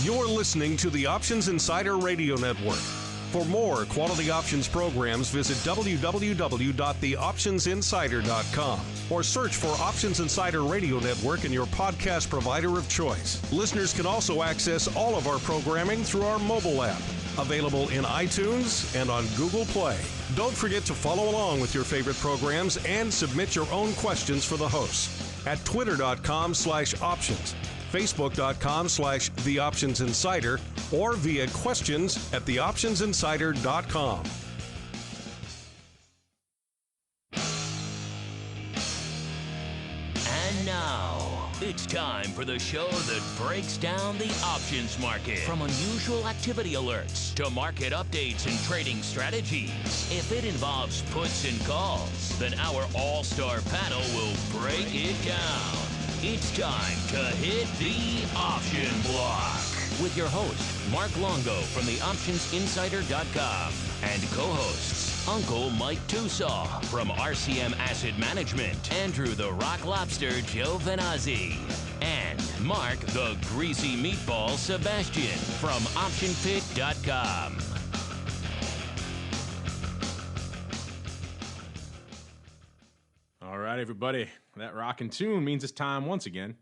You're listening to the Options Insider Radio Network. For more quality options programs, visit www.theoptionsinsider.com or search for Options Insider Radio Network in your podcast provider of choice. Listeners can also access all of our programming through our mobile app, available in iTunes and on Google Play. Don't forget to follow along with your favorite programs and submit your own questions for the hosts at twitter.com/options, facebook.com/theoptionsinsider, or via questions at theoptionsinsider.com. And now, it's time for the show that breaks down the options market. From unusual activity alerts to market updates and trading strategies. If it involves puts and calls, then our all-star panel will break it down. It's time to hit the option block with your host, Mark Longo from theoptionsinsider.com, and co-hosts, Uncle Mike Tosaw from RCM Asset Management, Andrew the Rock Lobster Giovinazzi, and Mark the Greasy Meatball Sebastian from OptionPit.com. All right, everybody. That rockin' tune means it's time once again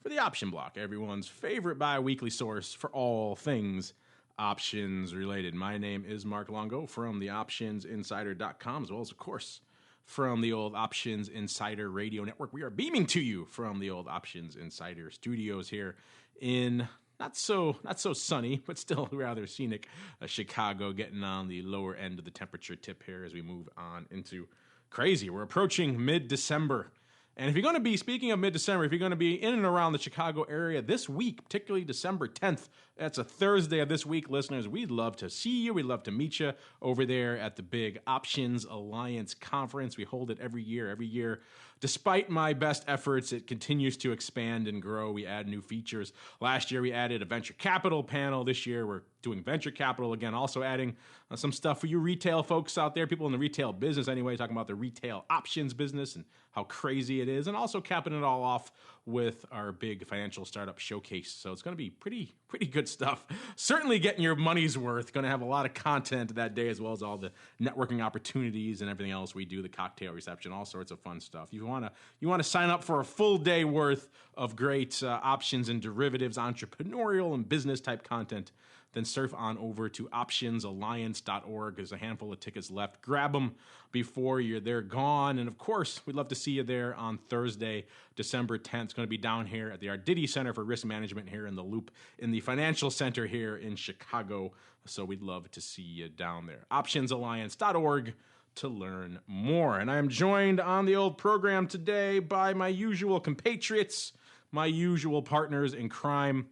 for the Option Block, everyone's favorite bi-weekly source for all things options related. My name is Mark Longo from theoptionsinsider.com, as well as, of course, from the old Options Insider Radio Network. We are beaming to you from the old Options Insider studios here in not so sunny, but still rather scenic Chicago, getting on the lower end of the temperature tip here as we move on into crazy. We're approaching mid-December. And if you're going to be, speaking of mid-December, if you're going to be in and around the Chicago area this week, particularly December 10th, that's a Thursday of this week, listeners, we'd love to see you. We'd love to meet you over there at the big Options Alliance Conference. We hold it every year. Despite my best efforts, it continues to expand and grow. We add new features. Last year, we added a venture capital panel. This year, we're doing venture capital again, also adding some stuff for you retail folks out there, people in the retail business anyway, talking about the retail options business and how crazy it is, and also capping it all off with our big financial startup showcase. So it's going to be pretty good stuff. Certainly getting your money's worth. Going to have a lot of content that day, as well as all the networking opportunities and everything else we do, the cocktail reception, all sorts of fun stuff. You want to sign up for a full day worth of great options and derivatives, entrepreneurial and business type content, then surf on over to optionsalliance.org. There's a handful of tickets left. Grab them before they're gone. And of course, we'd love to see you there on Thursday, December 10th. It's going to be down here at the Arditi Center for Risk Management here in the Loop in the Financial Center here in Chicago. So we'd love to see you down there. Optionsalliance.org to learn more. And I am joined on the old program today by my usual compatriots, my usual partners in crime.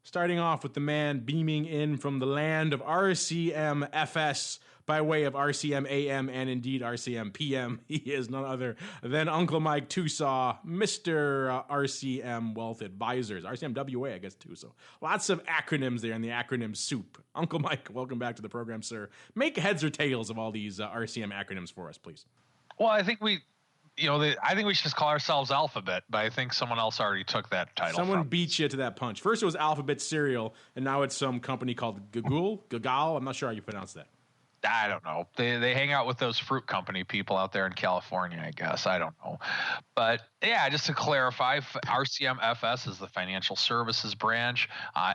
Starting off with the man beaming in from the land of RCM FS by way of RCM AM and indeed RCM PM. He is none other than Uncle Mike Tosaw, Mr. RCM Wealth Advisors. RCM WA, I guess, too. So lots of acronyms there in the acronym soup. Uncle Mike, welcome back to the program, sir. Make heads or tails of all these RCM acronyms for us, please. Well, I think we should just call ourselves Alphabet, but I think someone else already took that title. Someone beat you to that punch. First it was Alphabet Cereal, and now it's some company called Gagal. I'm not sure how you pronounce that. I don't know. They hang out with those fruit company people out there in California, I guess. I don't know. But yeah, just to clarify, RCMFS is the financial services branch.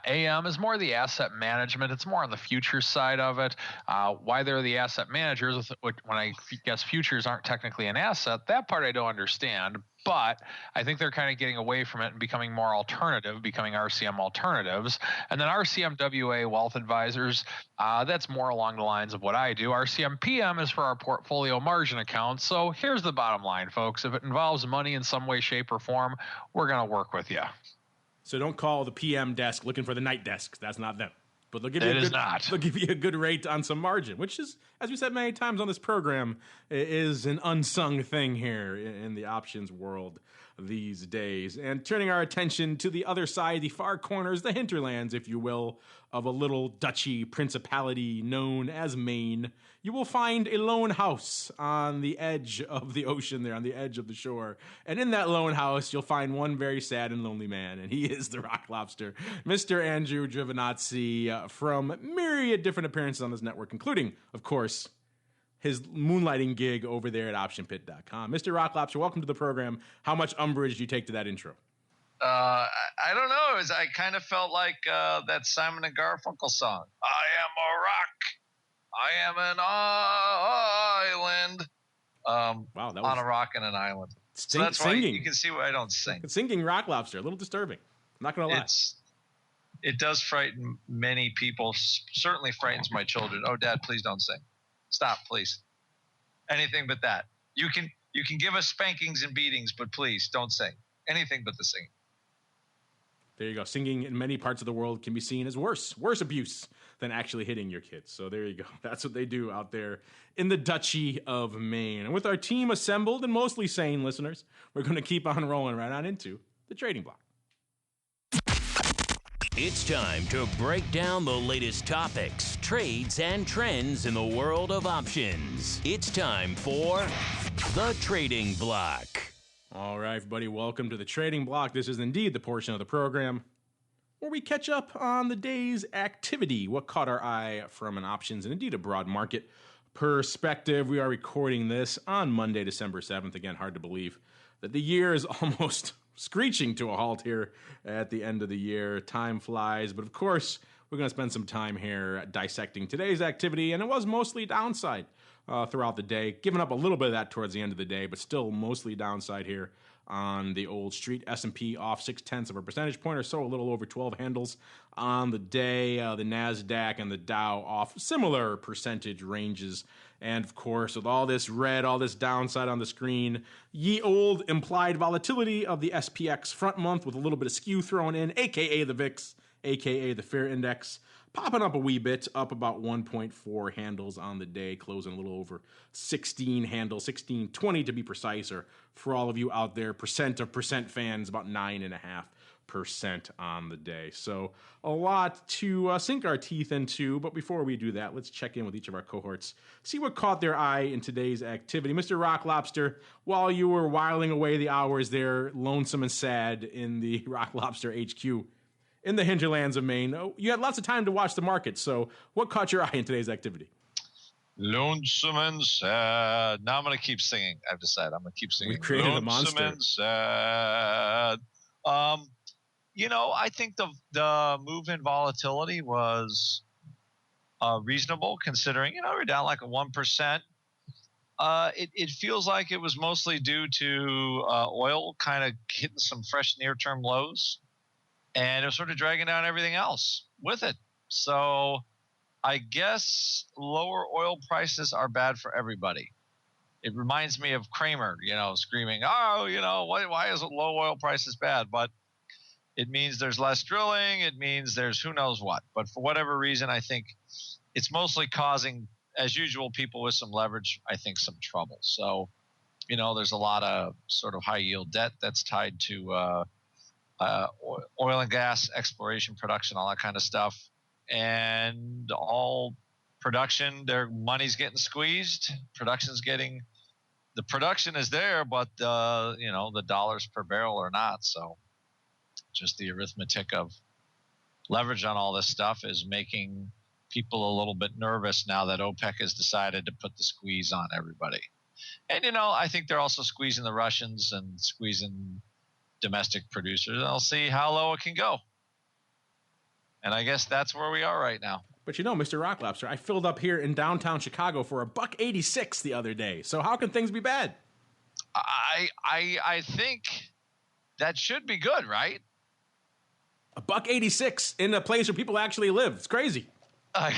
AM is more the asset management. It's more on the futures side of it. Why they're the asset managers, when I guess futures aren't technically an asset, that part I don't understand. But I think they're kind of getting away from it and becoming more alternative, becoming RCM Alternatives. And then RCM WA Wealth Advisors, that's more along the lines of what I do. RCM PM is for our portfolio margin accounts. So here's the bottom line, folks. If it involves money in some way, shape, or form, we're going to work with you. So don't call the PM desk looking for the night desk. That's not them. But they'll give you a good rate on some margin, which is, as we said many times on this program, is an unsung thing here in the options world. these days. And turning our attention to the other side, the far corners, the hinterlands, if you will, of a little duchy principality known as Maine, you will find a lone house on the edge of the ocean there, on the edge of the shore. And in that lone house, you'll find one very sad and lonely man, and he is the Rock Lobster, Mr. Andrew Giovinazzi, from myriad different appearances on this network, including, of course, his moonlighting gig over there at optionpit.com. Mr. Rock Lobster, welcome to the program. How much umbrage do you take to that intro? I don't know. I kind of felt like that Simon and Garfunkel song. I am a rock. I am an island. Wow, that was on a rock and an island. So that's singing. why you can see why I don't sing. Singing Rock Lobster, a little disturbing. I'm not going to lie. It does frighten many people. Certainly frightens my children. Oh, Dad, please don't sing. Stop, please. Anything but that. You can give us spankings and beatings, but please don't sing. Anything but the singing. There you go. Singing in many parts of the world can be seen as worse abuse than actually hitting your kids. So there you go. That's what they do out there in the Duchy of Maine. And with our team assembled and mostly sane listeners, we're going to keep on rolling right on into the trading block. It's time to break down the latest topics, trades, and trends in the world of options. It's time for the Trading Block. All right, everybody, welcome to the Trading Block. This is indeed the portion of the program where we catch up on the day's activity, what caught our eye from an options and indeed a broad market perspective. We are recording this on Monday, December 7th. Again, hard to believe that the year is almost screeching to a halt here at the end of the year. Time flies, but of course, we're going to spend some time here dissecting today's activity, and it was mostly downside throughout the day, giving up a little bit of that towards the end of the day, but still mostly downside here on the old street. S&P off 0.6 of a percentage point or so, a little over 12 handles on the day. The NASDAQ and the Dow off similar percentage ranges. And of course, with all this red, all this downside on the screen, ye old implied volatility of the SPX front month with a little bit of skew thrown in, aka the VIX, aka the Fair Index, popping up a wee bit, up about 1.4 handles on the day, closing a little over 16 handles, 16.20 to be precise, or for all of you out there, percent of percent fans, about 9.5% on the day. So a lot to sink our teeth into, but before we do that, let's check in with each of our cohorts, see what caught their eye in today's activity. Mr. Rock Lobster, while you were whiling away the hours there, lonesome and sad in the Rock Lobster HQ, in the hinterlands of Maine, you had lots of time to watch the market. So what caught your eye in today's activity? Lonesome and sad. Now I'm going to keep singing. I've decided I'm going to keep singing. We've created a monster. Lonesome and sad. I think the move in volatility was reasonable considering, we're down like a 1%. It feels like it was mostly due to oil kind of hitting some fresh near-term lows. And it was sort of dragging down everything else with it. So I guess lower oil prices are bad for everybody. It reminds me of Kramer, screaming, why is low oil prices bad? But it means there's less drilling. It means there's who knows what. But for whatever reason, I think it's mostly causing, as usual, people with some leverage, I think, some trouble. So, there's a lot of sort of high yield debt that's tied to oil and gas exploration, production, all that kind of stuff, and all production, their money's getting squeezed. The production is there, but the dollars per barrel are not. So just the arithmetic of leverage on all this stuff is making people a little bit nervous now that OPEC has decided to put the squeeze on everybody. And I think they're also squeezing the Russians and squeezing domestic producers. I'll see how low it can go. And I guess that's where we are right now. But Mr. Rock Lobster, I filled up here in downtown Chicago for $1.86 the other day. So how can things be bad? I think that should be good, right? $1.86 in a place where people actually live. It's crazy. I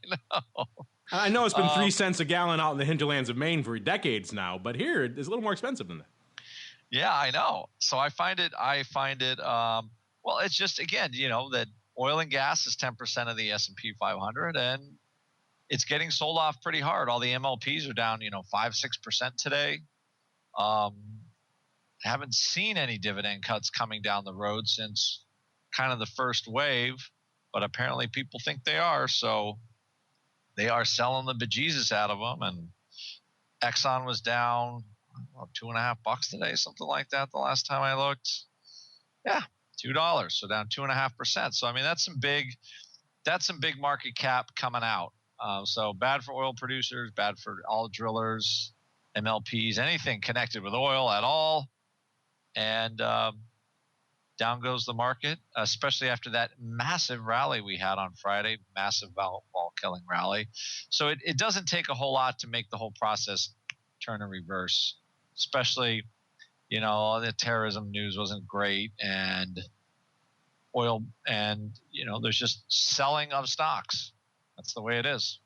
know. I know it's been 3 cents a gallon out in the hinterlands of Maine for decades now, but here it's a little more expensive than that. Yeah, I know. So I find it, well, it's just, again, that oil and gas is 10% of the S&P 500, and it's getting sold off pretty hard. All the MLPs are down, 5-6% today. haven't seen any dividend cuts coming down the road since kind of the first wave, but apparently people think they are. So they are selling the bejesus out of them. And Exxon was down $2.50 today, something like that. The last time I looked, yeah, $2, so down 2.5%. So I mean, that's some big market cap coming out. So bad for oil producers, bad for all drillers, MLPs, anything connected with oil at all. And down goes the market, especially after that massive rally we had on Friday, massive vol-killing rally. So it doesn't take a whole lot to make the whole process turn and reverse, especially, the terrorism news wasn't great, and oil, and, there's just selling of stocks. That's the way it is.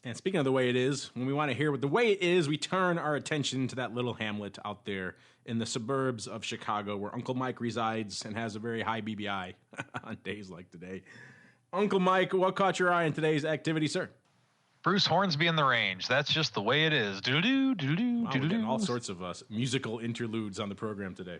And speaking of the way it is, when we want to hear what the way it is, we turn our attention to that little hamlet out there in the suburbs of Chicago where Uncle Mike resides and has a very high BBI on days like today. Uncle Mike, what caught your eye in today's activity, sir? Bruce Hornsby in the range. That's just the way it is. Do-do-do, do-do-do, Wow, we're getting all sorts of musical interludes on the program today.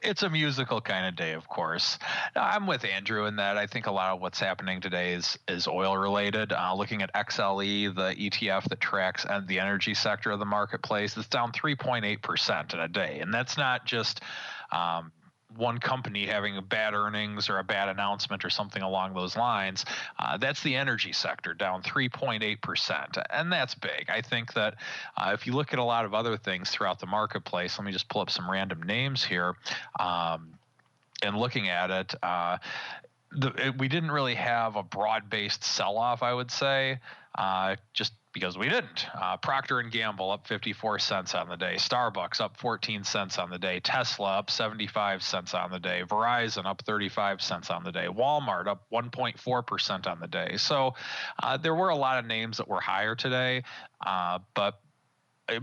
It's a musical kind of day, of course. Now, I'm with Andrew in that I think a lot of what's happening today is oil related. Looking at XLE, the ETF that tracks the energy sector of the marketplace, it's down 3.8% in a day. And that's not just one company having a bad earnings or a bad announcement or something along those lines. That's the energy sector down 3.8%. And that's big. I think that if you look at a lot of other things throughout the marketplace, let me just pull up some random names here. And looking at it, we didn't really have a broad-based sell-off, I would say, just because we didn't. Procter & Gamble up 54 cents on the day. Starbucks up 14 cents on the day. Tesla up 75 cents on the day. Verizon up 35 cents on the day. Walmart up 1.4% on the day. So there were a lot of names that were higher today, but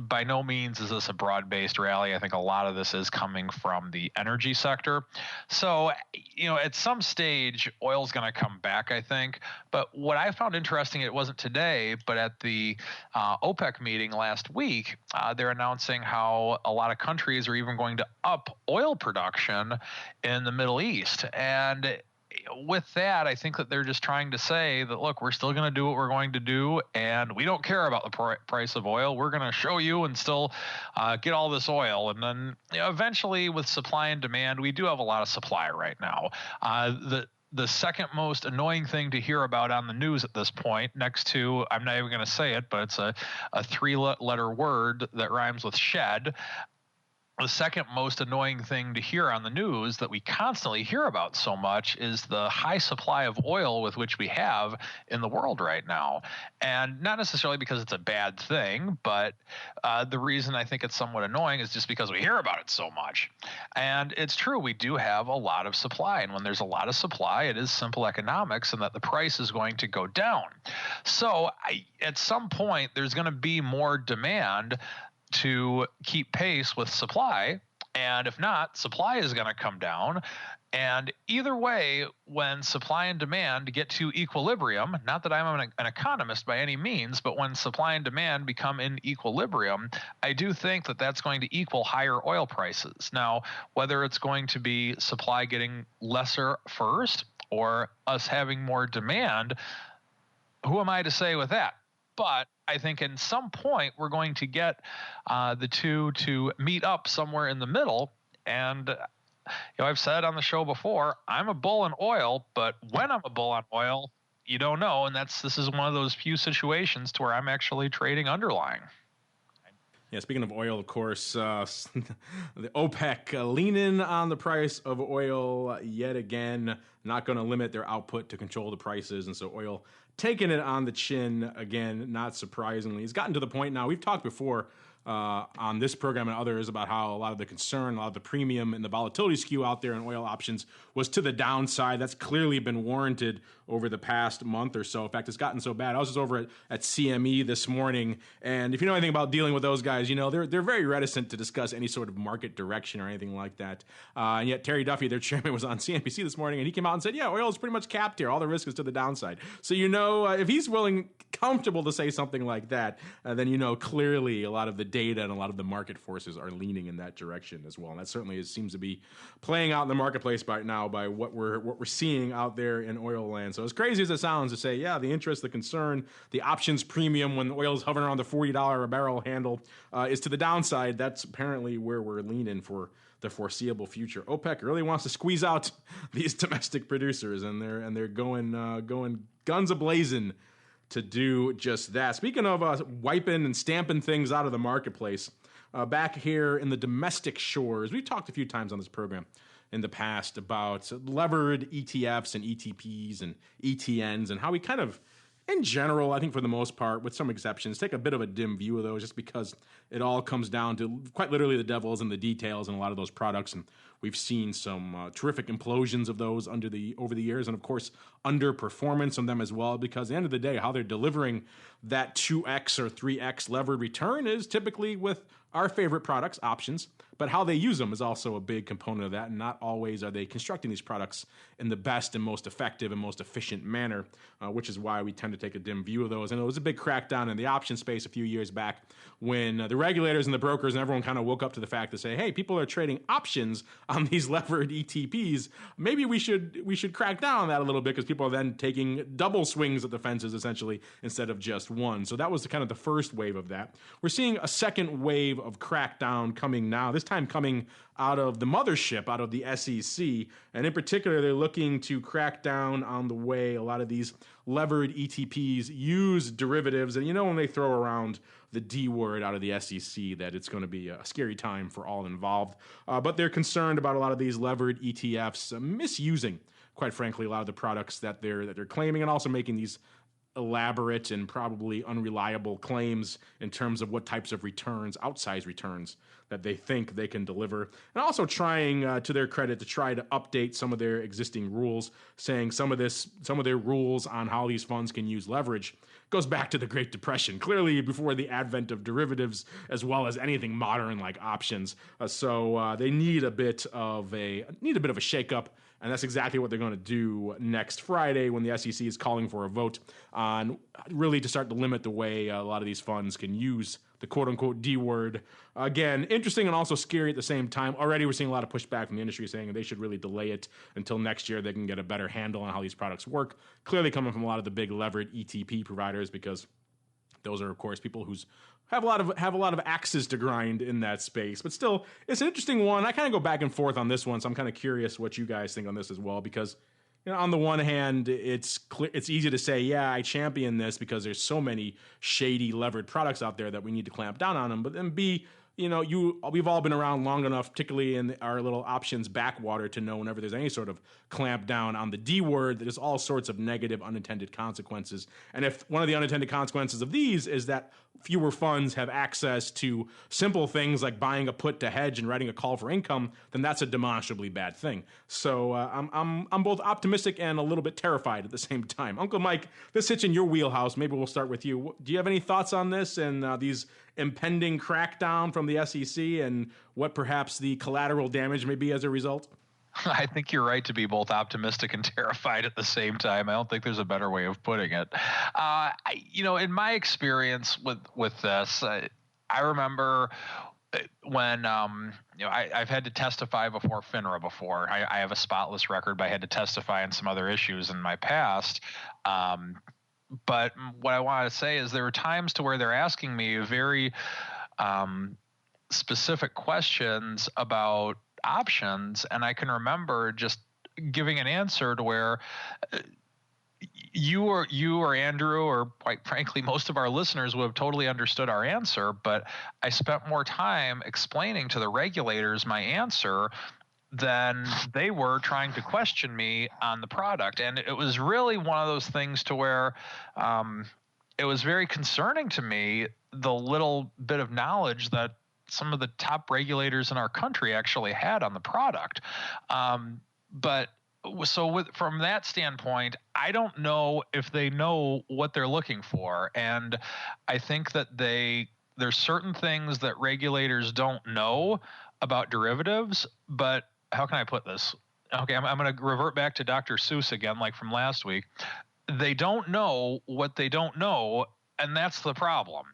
by no means is this a broad-based rally. I think a lot of this is coming from the energy sector. So, at some stage, oil's going to come back, I think. But what I found interesting, it wasn't today, but at the OPEC meeting last week, they're announcing how a lot of countries are even going to up oil production in the Middle East. And with that, I think that they're just trying to say that, look, we're still going to do what we're going to do, and we don't care about the price of oil. We're going to show you and still get all this oil. And then eventually with supply and demand, we do have a lot of supply right now. The second most annoying thing to hear about on the news at this point, next to, I'm not even going to say it, but it's a three-letter word that rhymes with shed. The second most annoying thing to hear on the news that we constantly hear about so much is the high supply of oil with which we have in the world right now. And not necessarily because it's a bad thing, but the reason I think it's somewhat annoying is just because we hear about it so much. And it's true, we do have a lot of supply. And when there's a lot of supply, it is simple economics and that the price is going to go down. So at some point, there's going to be more demand to keep pace with supply, and if not, supply is going to come down. And either way, when supply and demand get to equilibrium, not that I'm an economist by any means, but when supply and demand become in equilibrium, I do think that that's going to equal higher oil prices. Now, whether it's going to be supply getting lesser first or us having more demand, who am I to say with that? But I think in some point we're going to get the two to meet up somewhere in the middle. And I've said on the show before, I'm a bull in oil, but when I'm a bull on oil, you don't know. And this is one of those few situations to where I'm actually trading underlying. Yeah, speaking of oil, of course, the OPEC leaning on the price of oil yet again, not going to limit their output to control the prices. And so oil taking it on the chin again, not surprisingly. It's gotten to the point now, we've talked before on this program and others about how a lot of the concern, a lot of the premium and the volatility skew out there in oil options was to the downside. That's clearly been warranted over the past month or so. In fact, it's gotten so bad. I was just over at CME this morning, and if you know anything about dealing with those guys, they're very reticent to discuss any sort of market direction or anything like that. And yet Terry Duffy, their chairman, was on CNBC this morning, and he came out and said, yeah, oil is pretty much capped here. All the risk is to the downside. So if he's comfortable to say something like that, then clearly a lot of the data and a lot of the market forces are leaning in that direction as well. And that certainly seems to be playing out in the marketplace right now by what we're seeing out there in oil land. So as crazy as it sounds to say, yeah, the interest, the concern, the options premium when oil is hovering around the $40 a barrel handle is to the downside. That's apparently where we're leaning for the foreseeable future. OPEC really wants to squeeze out these domestic producers, and they're going guns a-blazing to do just that. Speaking of wiping and stamping things out of the marketplace, back here in the domestic shores, we've talked a few times on this program in the past about levered ETFs and ETPs and ETNs and how we kind of, in general, I think for the most part, with some exceptions, take a bit of a dim view of those just because it all comes down to quite literally the devil's in the details in a lot of those products. And we've seen some terrific implosions of those over the years, and of course, underperformance on them as well, because at the end of the day, how they're delivering that 2x or 3x levered return is typically with our favorite products, options, but how they use them is also a big component of that, and not always are they constructing these products in the best and most effective and most efficient manner, which is why we tend to take a dim view of those. And it was a big crackdown in the option space a few years back when the regulators and the brokers and everyone kind of woke up to the fact to say, hey, people are trading options on these levered ETPs. Maybe we should crack down on that a little bit, because people are then taking double swings at the fences essentially instead of just one. So that was kind of the first wave of that. We're seeing a second wave of crackdown coming now, this time coming out of the mothership, out of the SEC. And in particular, they're looking to crack down on the way a lot of these levered ETPs use derivatives. And when they throw around the D word out of the SEC, that it's going to be a scary time for all involved. But they're concerned about a lot of these levered ETFs misusing, quite frankly, a lot of the products that they're claiming, and also making these elaborate and probably unreliable claims in terms of what types of returns, outsized returns, that they think they can deliver. And also trying, to their credit, to try to update some of their existing rules, saying some of their rules on how these funds can use leverage goes back to the Great Depression, clearly before the advent of derivatives as well as anything modern like options. So they need a bit of a shakeup. And that's exactly what they're going to do next Friday when the SEC is calling for a vote on really to start to limit the way a lot of these funds can use the quote-unquote D word. Again, interesting and also scary at the same time. Already we're seeing a lot of pushback from the industry saying they should really delay it until next year. They can get a better handle on how these products work. Clearly coming from a lot of the big levered ETP providers, because those are, of course, people who have a lot of axes to grind in that space. But still, it's an interesting one. I kind of go back and forth on this one, so I'm kind of curious what you guys think on this as well, because on the one hand, it's easy to say, yeah, I champion this because there's so many shady levered products out there that we need to clamp down on them. But then B, we've all been around long enough, particularly in our little options backwater, to know whenever there's any sort of clamp down on the D word, there's all sorts of negative unintended consequences. And if one of the unintended consequences of these is that fewer funds have access to simple things like buying a put to hedge and writing a call for income, then that's a demonstrably bad thing. So I'm both optimistic and a little bit terrified at the same time. Uncle Mike, this hits in your wheelhouse. Maybe we'll start with you. Do you have any thoughts on this and these impending crackdown from the SEC and what perhaps the collateral damage may be as a result? I think you're right to be both optimistic and terrified at the same time. I don't think there's a better way of putting it. In my experience with this, I remember when I've had to testify before FINRA before. I have a spotless record, but I had to testify on some other issues in my past. But what I want to say is there were times to where they're asking me very specific questions about options, and I can remember just giving an answer to where you or Andrew, or quite frankly most of our listeners, would have totally understood our answer, but I spent more time explaining to the regulators my answer than they were trying to question me on the product. And it was really one of those things to where it was very concerning to me, the little bit of knowledge that some of the top regulators in our country actually had on the product. From that standpoint, I don't know if they know what they're looking for. And I think that there's certain things that regulators don't know about derivatives, but how can I put this? Okay, I'm going to revert back to Dr. Seuss again, like from last week. They don't know what they don't know, and that's the problem.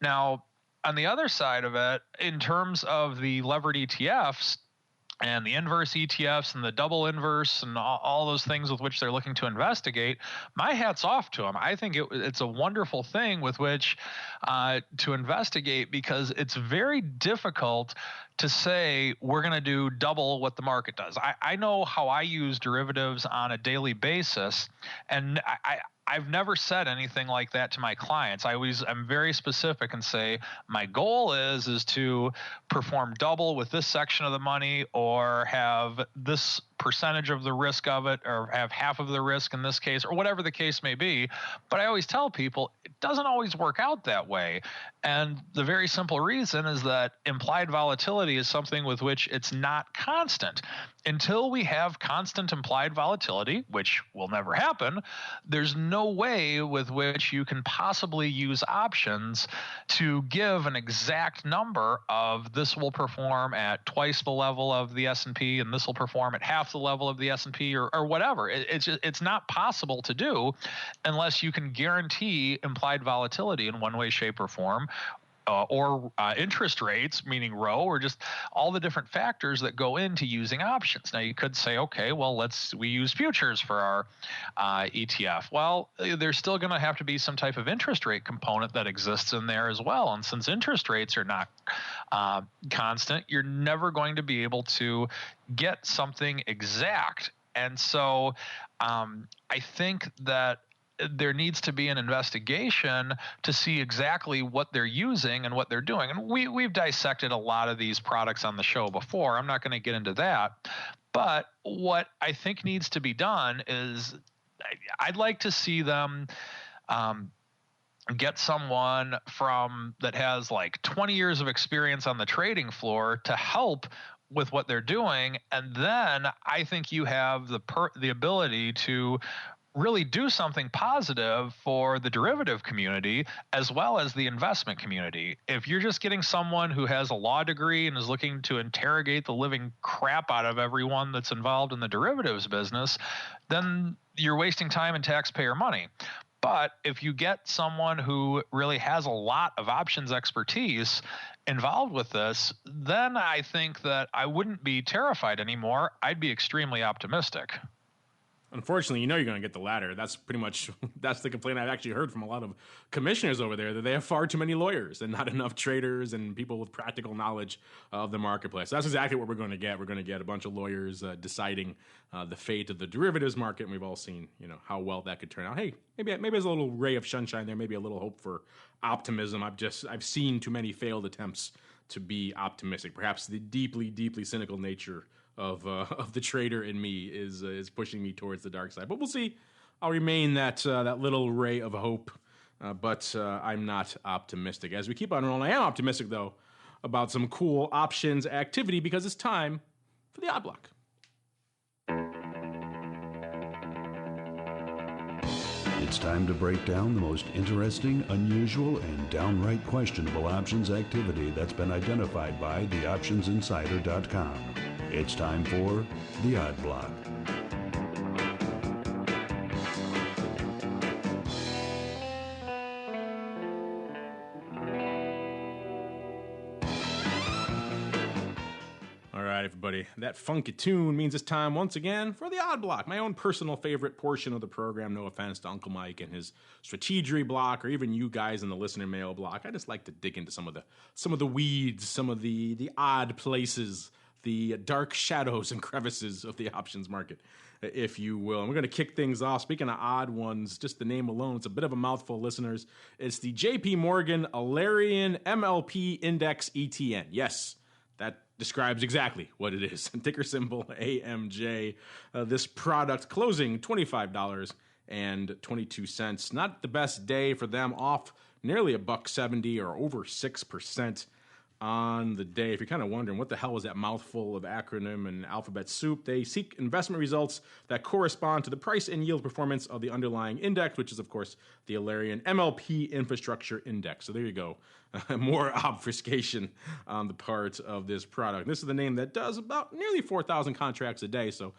Now, on the other side of it, in terms of the levered ETFs, and the inverse ETFs and the double inverse and all those things with which they're looking to investigate, my hat's off to them. I think it's a wonderful thing with which to investigate, because it's very difficult to say we're going to do double what the market does. I know how I use derivatives on a daily basis, and I've never said anything like that to my clients. I'm very specific and say my goal is to perform double with this section of the money, or have this percentage of the risk of it, or have half of the risk in this case, or whatever the case may be. But I always tell people it doesn't always work out that way. And the very simple reason is that implied volatility is something with which it's not constant. Until we have constant implied volatility, which will never happen, there's no way with which you can possibly use options to give an exact number of this will perform at twice the level of the S&P and this will perform at half the level of the S&P, or whatever. It's not possible to do unless you can guarantee implied volatility in one way, shape, or form, or interest rates, meaning rho, or just all the different factors that go into using options. Now, you could say, okay, well, we use futures for our ETF. Well, there's still going to have to be some type of interest rate component that exists in there as well. And since interest rates are not constant, you're never going to be able to get something exact. And so I think that there needs to be an investigation to see exactly what they're using and what they're doing. And we've dissected a lot of these products on the show before. I'm not going to get into that. But what I think needs to be done is I'd like to see them get someone that has like 20 years of experience on the trading floor to help with what they're doing. And then I think you have the ability to really do something positive for the derivative community as well as the investment community. If you're just getting someone who has a law degree and is looking to interrogate the living crap out of everyone that's involved in the derivatives business, then you're wasting time and taxpayer money. But if you get someone who really has a lot of options expertise involved with this, then I think that I wouldn't be terrified anymore. I'd be extremely optimistic. Unfortunately, you're going to get the latter. That's the complaint I've actually heard from a lot of commissioners over there, that they have far too many lawyers and not enough traders and people with practical knowledge of the marketplace. So that's exactly what we're going to get. We're going to get a bunch of lawyers deciding the fate of the derivatives market, and we've all seen, how well that could turn out. Hey, maybe there's a little ray of sunshine there, maybe a little hope for optimism. I've seen too many failed attempts to be optimistic. Perhaps the deeply, deeply cynical nature of the trader in me is pushing me towards the dark side. But we'll see. I'll remain that little ray of hope, but I'm not optimistic. As we keep on rolling, I am optimistic, though, about some cool options activity, because it's time for the Odd Block. It's time to break down the most interesting, unusual, and downright questionable options activity that's been identified by theoptionsinsider.com. It's time for the Odd Block. All right, everybody. That funky tune means it's time once again for the Odd Block, my own personal favorite portion of the program. No offense to Uncle Mike and his strategery block, or even you guys in the listener mail block. I just like to dig into some of the weeds, some of the odd places, the dark shadows and crevices of the options market, if you will. And we're going to kick things off. Speaking of odd ones, just the name alone, it's a bit of a mouthful, listeners. It's the JP Morgan Alerian MLP Index ETN. Yes, that describes exactly what it is. Ticker symbol AMJ. This product closing $25.22. Not the best day for them, off nearly $1.70 or over 6%. On the day. If you're kind of wondering what the hell is that mouthful of acronym and alphabet soup, they seek investment results that correspond to the price and yield performance of the underlying index, which is, of course, the Alerian MLP Infrastructure Index. So there you go. More obfuscation on the part of this product. This is the name that does about nearly 4,000 contracts a day, so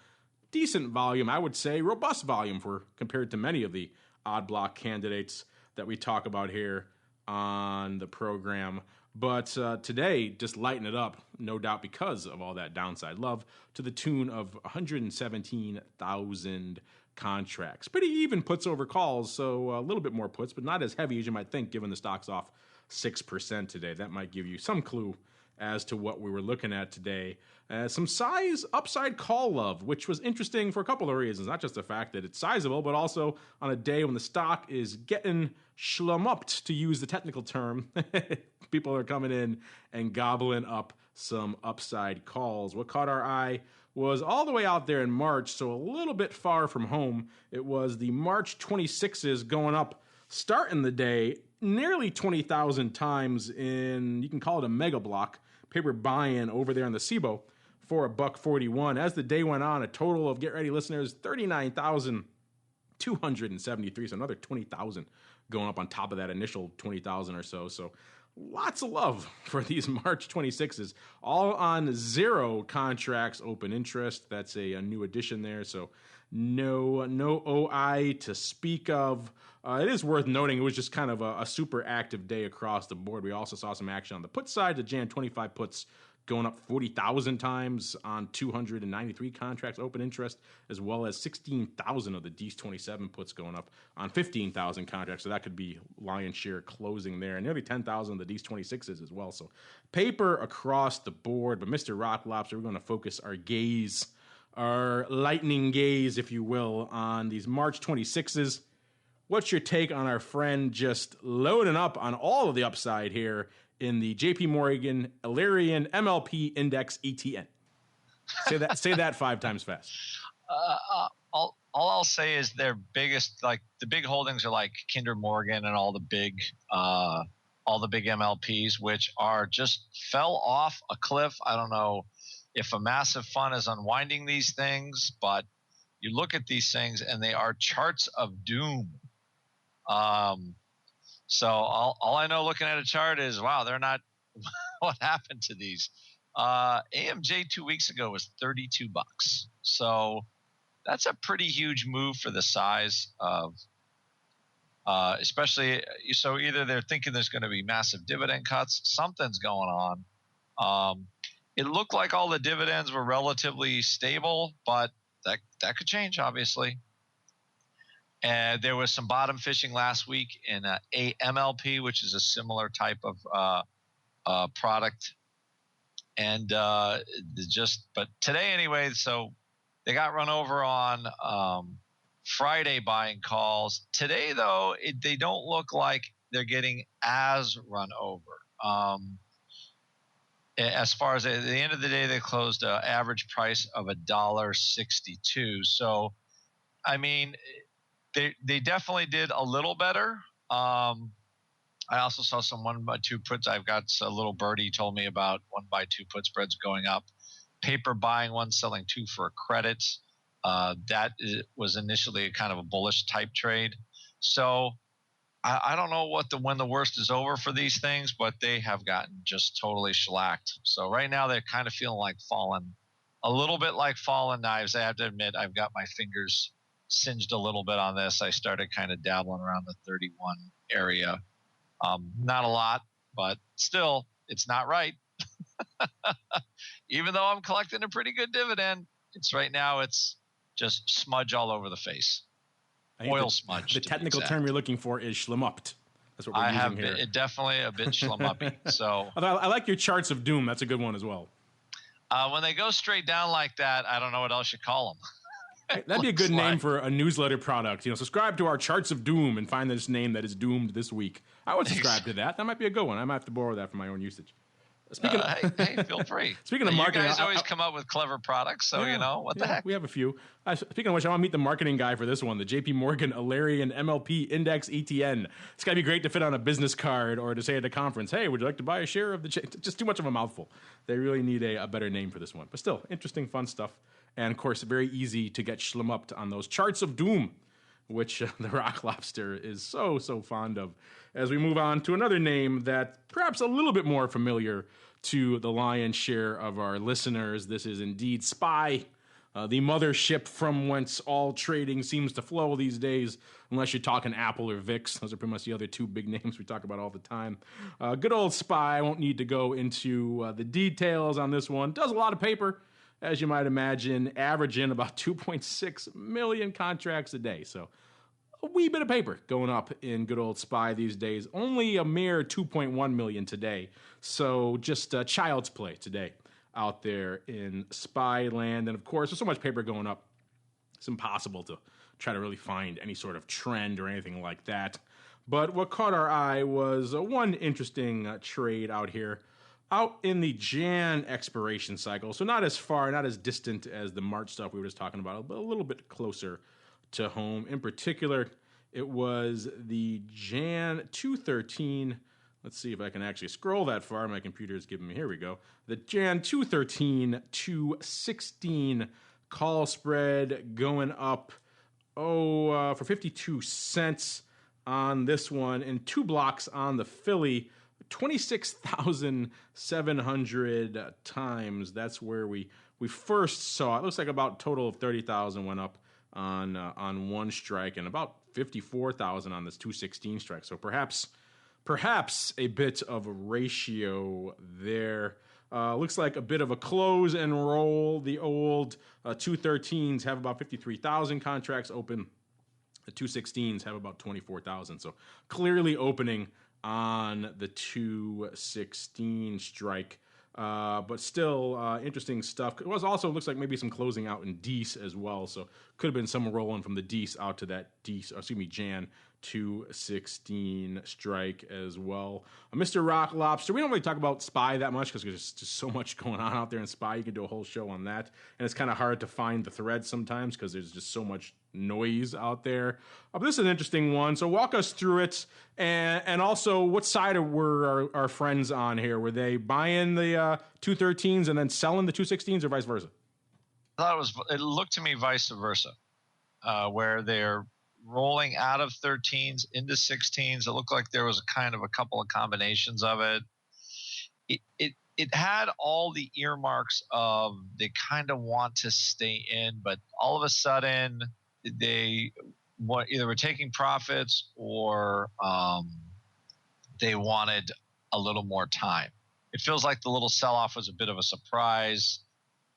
decent volume, I would say, robust volume compared to many of the odd block candidates that we talk about here on the program. But today, just lighten it up, no doubt because of all that downside love, to the tune of 117,000 contracts. Pretty even puts over calls, so a little bit more puts, but not as heavy as you might think given the stock's off 6% today. That might give you some clue as to what we were looking at today. Some size upside call love, which was interesting for a couple of reasons. Not just the fact that it's sizable, but also on a day when the stock is getting schlumupped, to use the technical term. People are coming in and gobbling up some upside calls. What caught our eye was all the way out there in March, so a little bit far from home. It was the March 26s going up, starting the day nearly 20,000 times in, you can call it a mega block, paper buy-in over there on the SIBO for $1.41. As the day went on, a total of, get ready listeners, 39,273, so another 20,000 going up on top of that initial 20,000 or so. So lots of love for these March 26s, all on 0 contracts open interest. That's a new addition there, so no OI to speak of. It is worth noting it was just kind of a super active day across the board. We also saw some action on the put side. The Jan 25 puts going up 40,000 times on 293 contracts open interest, as well as 16,000 of the D's 27 puts going up on 15,000 contracts. So that could be lion's share closing there, and nearly 10,000 of the D's 26s as well. So paper across the board. But Mr. Rock Lobster, we're going to focus our gaze, our lightning gaze, if you will, on these March 26s. What's your take on our friend just loading up on all of the upside here in the JP Morgan Alerian MLP Index ETN? Say that 5 times fast. All I'll say is their biggest, like the big holdings are like Kinder Morgan and all the big MLPs, which are just fell off a cliff. I don't know if a massive fund is unwinding these things, but you look at these things and they are charts of doom. So all I know looking at a chart is, wow, they're not, what happened to these? AMJ 2 weeks ago was $32. So that's a pretty huge move for the size of, especially, so either they're thinking there's going to be massive dividend cuts, something's going on. It looked like all the dividends were relatively stable, but that could change, obviously. And there was some bottom fishing last week in AMLP, which is a similar type of product. And but today anyway, so they got run over on Friday buying calls. Today, though, they don't look like they're getting as run over. As far as at the end of the day, they closed an average price of $1.62. So, I mean, they definitely did a little better. I also saw some 1x2 puts. I've got a little birdie told me about 1x2 put spreads going up. Paper buying one, selling 2 for a credit. That was initially a kind of a bullish type trade. So I don't know when the worst is over for these things, but they have gotten just totally shellacked. So right now they're kind of feeling like a little bit like fallen knives. I have to admit, I've got my fingers singed a little bit on this. I started kind of dabbling around the 31 area. Not a lot, but still, it's not right. Even though I'm collecting a pretty good dividend, it's just smudge all over the face. Oil smudge. The technical term you're looking for is schlimmupped. That's what we're using here. Definitely a bit schlimmuppy. So I like your charts of doom. That's a good one as well. When they go straight down like that, I don't know what else you call them. That'd be a good name for a newsletter product. Subscribe to our charts of doom and find this name that is doomed this week. I would subscribe to that. That might be a good one. I might have to borrow that for my own usage. Hey, feel free. Speaking of marketing, you guys always come up with clever products, so what the heck? We have a few. Speaking of which, I want to meet the marketing guy for this one, the JP Morgan Alerian MLP Index ETN. It's got to be great to fit on a business card or to say at a conference, hey, would you like to buy a share of the just too much of a mouthful. They really need a better name for this one. But still, interesting, fun stuff. And, of course, very easy to get schlimmupped on those charts of doom, which the Rock Lobster is so fond of. As we move on to another name that perhaps a little bit more familiar to the lion's share of our listeners, this is indeed SPY, the mothership from whence all trading seems to flow these days, unless you're talking Apple or VIX. Those are pretty much the other two big names we talk about all the time. Good old SPY. I won't need to go into the details on this one. Does a lot of paper, as you might imagine, averaging about 2.6 million contracts a day. So a wee bit of paper going up in good old SPY these days. Only a mere 2.1 million today. So just child's play today out there in SPY land. And of course, with so much paper going up, it's impossible to try to really find any sort of trend or anything like that. But what caught our eye was one interesting trade out here, out in the Jan expiration cycle. So not as far, not as distant as the March stuff we were just talking about, but a little bit closer to home. In particular, it was the Jan 213. Let's see if I can actually scroll that far. My computer is giving me, here we go. The Jan 213 to 16 call spread going up, for 52 cents on this one, and 2 blocks on the Philly, 26,700 times. That's where we first saw it. Looks like about a total of 30,000 went up on one strike, and about 54,000 on this 216 strike. So perhaps a bit of a ratio there. Looks like a bit of a close and roll. The old 213s have about 53,000 contracts open. The 216s have about 24,000. So clearly opening on the 216 strike. But still interesting stuff. It was also looks like maybe some closing out in Dees as well. So could have been some rolling from the Dees out to that Jan 216 strike as well. Mr. Rock Lobster, we don't really talk about SPY that much because there's just so much going on out there in SPY. You can do a whole show on that. And it's kind of hard to find the thread sometimes because there's just so much noise out there. But this is an interesting one. So walk us through it. And also, what side were our friends on here? Were they buying the 213s and then selling the 216s or vice versa? I thought it looked to me vice versa, where they're rolling out of 13s into 16s. It looked like there was a couple of combinations of it. It had all the earmarks of they kind of want to stay in, but all of a sudden they either were taking profits or they wanted a little more time. It feels like the little sell-off was a bit of a surprise,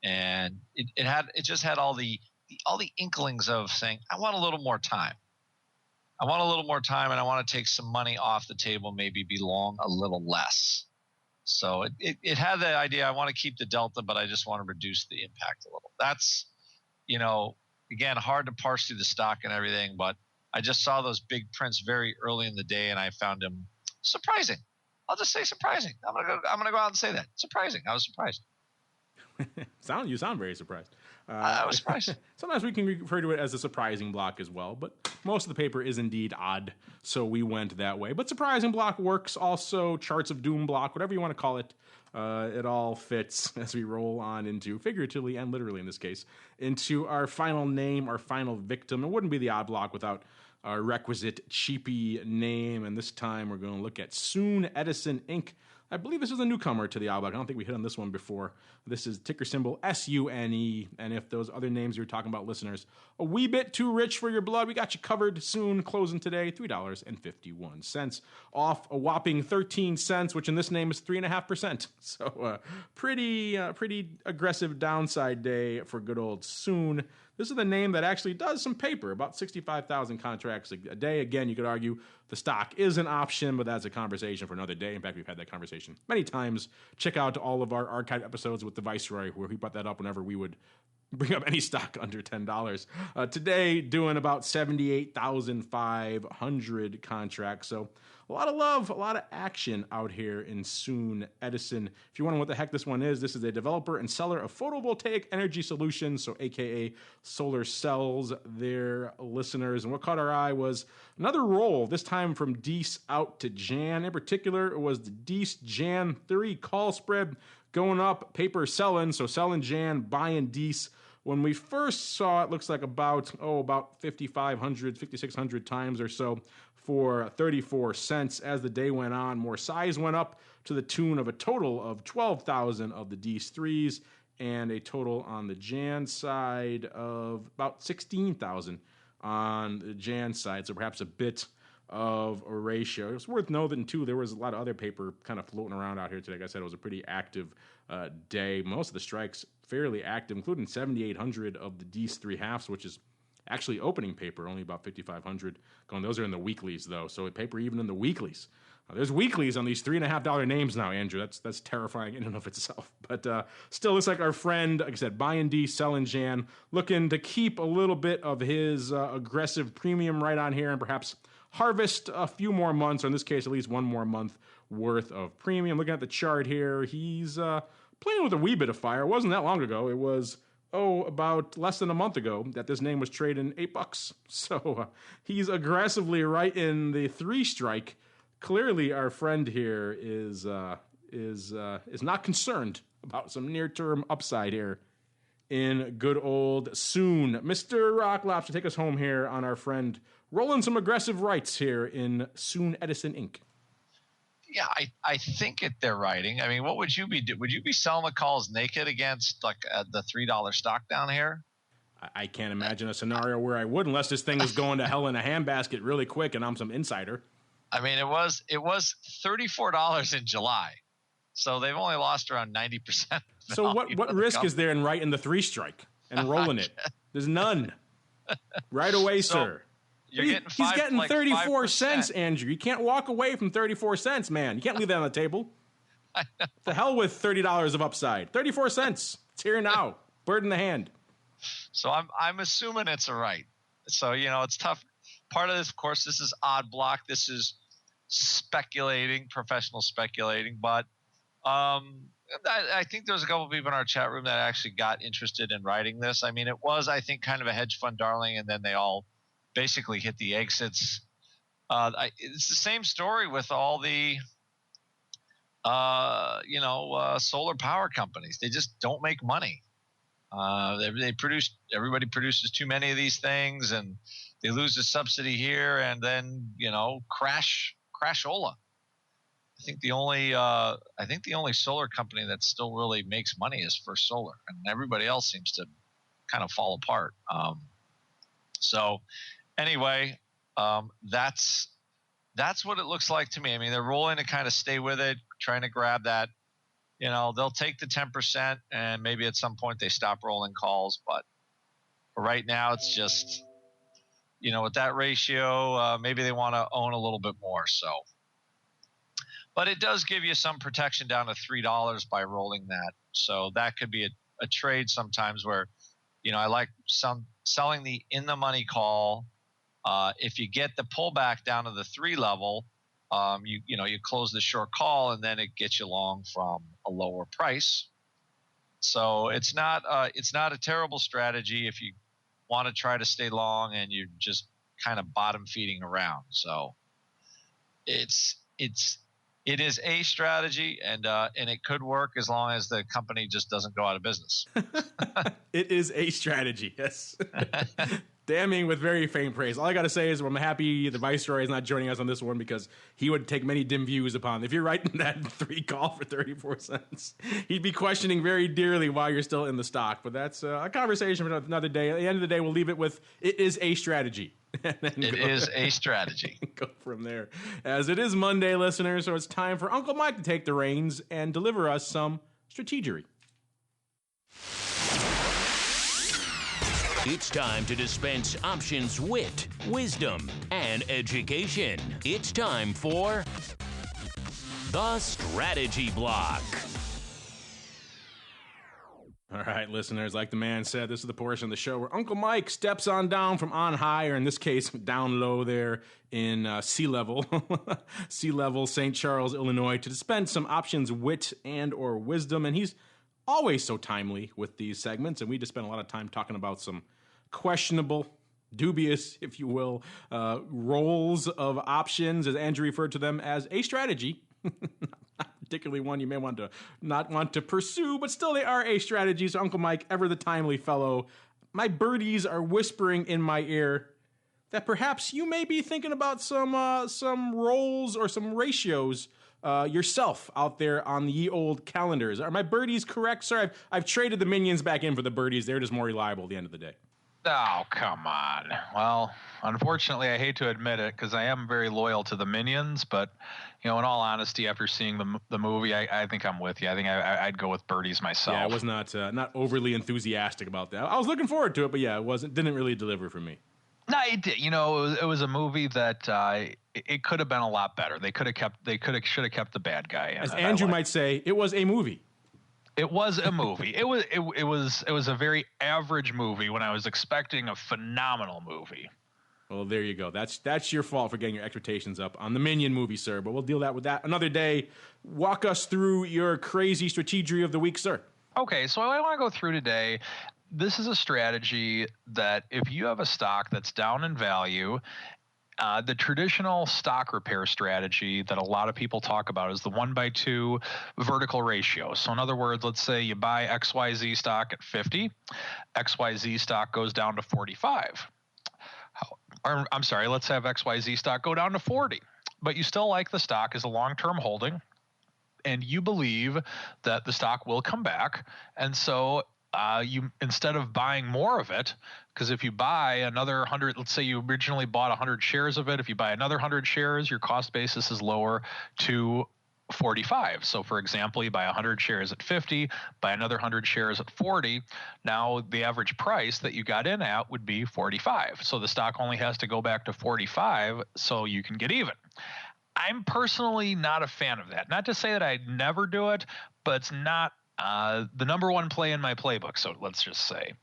and it just had all the inklings of saying, I want a little more time. I want a little more time, and I want to take some money off the table, maybe be long a little less. So it had the idea, I want to keep the delta, but I just want to reduce the impact a little. That's, again, hard to parse through the stock and everything, but I just saw those big prints very early in the day, and I found them surprising. I'll just say surprising. I'm gonna go out and say that. Surprising. I was surprised. You sound very surprised. I was surprised. Sometimes we can refer to it as a surprising block as well, but most of the paper is indeed odd, so we went that way. But surprising block works also, charts of doom block, whatever you want to call it. It all fits as we roll on into, figuratively and literally in this case, into our final name, our final victim. It wouldn't be the odd block without our requisite cheapy name, and this time we're going to look at Sunedison Inc. I believe this is a newcomer to the odd block. I don't think we hit on this one before. This is ticker symbol SUNE, and if those other names you're talking about, listeners, a wee bit too rich for your blood, we got you covered. Soon closing today, $3.51, off a whopping 13 cents, which in this name is 3.5%. So pretty aggressive downside day for good old Soon. This is the name that actually does some paper, about 65,000 contracts a day. Again, you could argue the stock is an option, but that's a conversation for another day. In fact, we've had that conversation many times. Check out all of our archive episodes with the Viceroy, where he brought that up whenever we would bring up any stock under $10. Today, doing about 78,500 contracts. So a lot of love, a lot of action out here in Sunedison. If you wonder what the heck this one is, this is a developer and seller of photovoltaic energy solutions, so AKA solar cells, their listeners. And what caught our eye was another roll, this time from Dees out to Jan. In particular, it was the Dees Jan 3 call spread going up, paper selling, so selling Jan, buying Dees. When we first saw it, looks like about 5,500, 5,600 times or so for 34 cents. As the day went on, more size went up to the tune of a total of 12,000 of the Dees 3s and a total on the Jan side of about 16,000 on the Jan side, so perhaps a bit of a ratio. It's worth noting, too, there was a lot of other paper kind of floating around out here today. Like I said, it was a pretty active day. Most of the strikes fairly active, including 7,800 of the D's 3/2, which is actually opening paper, only about 5,500 going. Those are in the weeklies, though, so paper even in the weeklies. There's weeklies on these $3.50 names now, Andrew. That's terrifying in and of itself. But still looks like our friend, like I said, buying D, selling Jan, looking to keep a little bit of his aggressive premium right on here and perhaps harvest a few more months, or in this case, at least one more month worth of premium. Looking at the chart here, he's playing with a wee bit of fire. It wasn't that long ago. It was, about less than a month ago that this name was trading $8. So he's aggressively right in the 3-strike. Clearly, our friend here is not concerned about some near-term upside here in good old SUNE. Mr. Rock Lobster, take us home here on our friend rolling some aggressive rights here in Sunedison Inc. Yeah, I think they're writing. I mean, what would you be doing? Would you be selling the calls naked against like the $3 stock down here? I can't imagine a scenario where I would, unless this thing was going to hell in a handbasket really quick and I'm some insider. I mean, it was $34 in July, so they've only lost around 90%. So what risk is there in writing the 3-strike and rolling it? There's none. Right away, sir. He's getting 34 cents, Andrew. You can't walk away from 34 cents, man. You can't leave that on the table. The hell with $30 of upside. 34 cents. It's here now. Bird in the hand. So I'm assuming it's a right. So, it's tough. Part of this, of course, this is odd block. This is speculating, professional speculating. But I think there's a couple of people in our chat room that actually got interested in writing this. I mean, it was, I think, kind of a hedge fund darling, and then they all basically hit the exits. It's the same story with all the, solar power companies. They just don't make money. Everybody produces too many of these things, and they lose a subsidy here, and then crashola. I think the only solar company that still really makes money is First Solar, and everybody else seems to kind of fall apart. So anyway, that's what it looks like to me. I mean, they're rolling to kind of stay with it, trying to grab that. They'll take the 10%, and maybe at some point they stop rolling calls. But right now, it's just, with that ratio, maybe they want to own a little bit more. So, but it does give you some protection down to $3 by rolling that. So that could be a trade sometimes where, I like selling the in the money call. If you get the pullback down to the 3 level, you close the short call, and then it gets you long from a lower price. So it's not a terrible strategy if you want to try to stay long and you're just kind of bottom feeding around. So it is a strategy, and it could work as long as the company just doesn't go out of business. It is a strategy, yes. Damning with very faint praise. All I got to say is I'm happy the Viceroy is not joining us on this one, because he would take many dim views upon. If you're writing that 3 call for 34 cents, he'd be questioning very dearly why you're still in the stock. But that's a conversation for another day. At the end of the day, we'll leave it with it is a strategy. It is a strategy. Go from there. As it is Monday, listeners, so it's time for Uncle Mike to take the reins and deliver us some strategery. It's time to dispense options, wit, wisdom, and education. It's time for the Strategy Block. All right, listeners, like the man said, this is the portion of the show where Uncle Mike steps on down from on high, or in this case, down low there in sea level, St. Charles, Illinois, to dispense some options, wit, and or wisdom. And he's always so timely with these segments, and we just spent a lot of time talking about some questionable, dubious, if you will, roles of options, as Andrew referred to them as a strategy. Not particularly one you may not want to pursue, but still they are a strategy. So Uncle Mike, ever the timely fellow, my birdies are whispering in my ear that perhaps you may be thinking about some roles or some ratios yourself out there on the ye old calendars. Are my birdies correct, sir? I've traded the minions back in for the birdies. They're just more reliable at the end of the day. Oh, come on. Well, unfortunately, I hate to admit it because I am very loyal to the minions, but in all honesty, after seeing the movie, I think I'm with you. I think I'd go with birdies myself. Yeah, I was not overly enthusiastic about that. I was looking forward to it, but yeah, didn't really deliver for me. No, it did. It was a movie that it could have been a lot better. They should have kept the bad guy in. As Andrew might say, it was a movie. It was a movie. It was a very average movie when I was expecting a phenomenal movie. Well, there you go. That's your fault for getting your expectations up on the Minion movie, sir. But we'll deal with that another day. Walk us through your crazy strategy of the week, sir. Okay, so I want to go through today. This is a strategy that if you have a stock that's down in value, the traditional stock repair strategy that a lot of people talk about is the 1-by-2 vertical ratio. So in other words, let's say you buy XYZ stock at 50, XYZ stock goes down to 45. Or, I'm sorry, let's have XYZ stock go down to 40, but you still like the stock as a long-term holding and you believe that the stock will come back. And so you, instead of buying more of it, because if you buy another 100, let's say you originally bought 100 shares of it, if you buy another 100 shares, your cost basis is lower to 45. So for example, you buy 100 shares at 50, buy another 100 shares at 40. Now the average price that you got in at would be 45. So the stock only has to go back to 45 so you can get even. I'm personally not a fan of that. Not to say that I'd never do it, but it's not the number one play in my playbook. So let's just say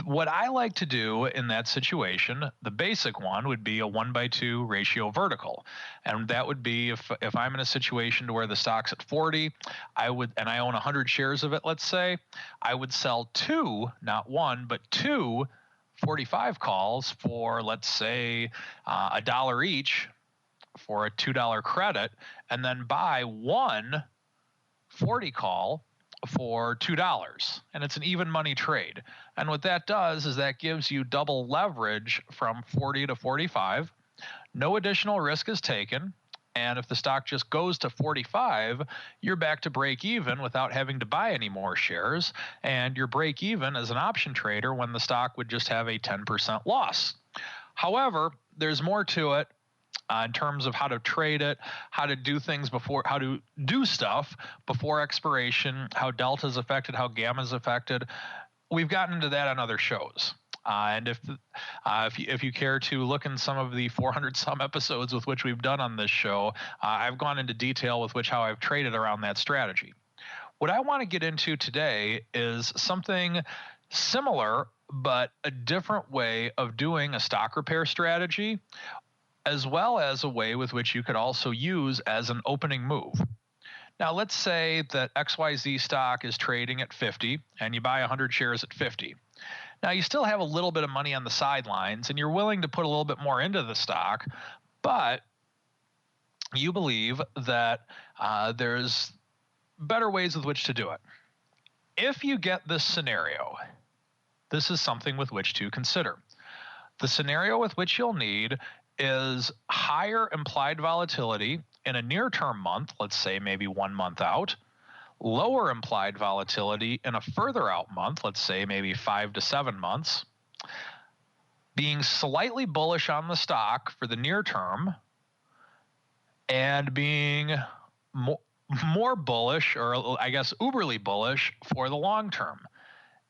what I like to do in that situation, the basic one would be a 1-by-2 ratio vertical. And that would be if I'm in a situation to where the stock's at 40, I would, and I own 100 shares of it, let's say, I would sell two, not one, but two 45 calls for, let's say, $1 each for a $2 credit, and then buy one 40 call for $2, and it's an even money trade. And what that does is that gives you double leverage from 40 to 45. No additional risk is taken. And if the stock just goes to 45, you're back to break even without having to buy any more shares. And you're break even as an option trader when the stock would just have a 10% loss. However, there's more to it. In terms of how to trade it, how to do things before, how to do stuff before expiration, how delta is affected, how gamma is affected. We've gotten into that on other shows. And if you care to look in some of the 400 some episodes with which we've done on this show, I've gone into detail with how I've traded around that strategy. What I want to get into today is something similar, but a different way of doing a stock repair strategy, as well as a way with which you could also use as an opening move. Now, let's say that XYZ stock is trading at 50 and you buy 100 shares at 50. Now, you still have a little bit of money on the sidelines and you're willing to put a little bit more into the stock, but you believe that there's better ways with which to do it. If you get this scenario, this is something with which to consider. The scenario with which you'll need is higher implied volatility in a near-term month, let's say maybe 1 month out, lower implied volatility in a further out month, let's say maybe 5 to 7 months, being slightly bullish on the stock for the near term, and being more bullish, or I guess uberly bullish, for the long term.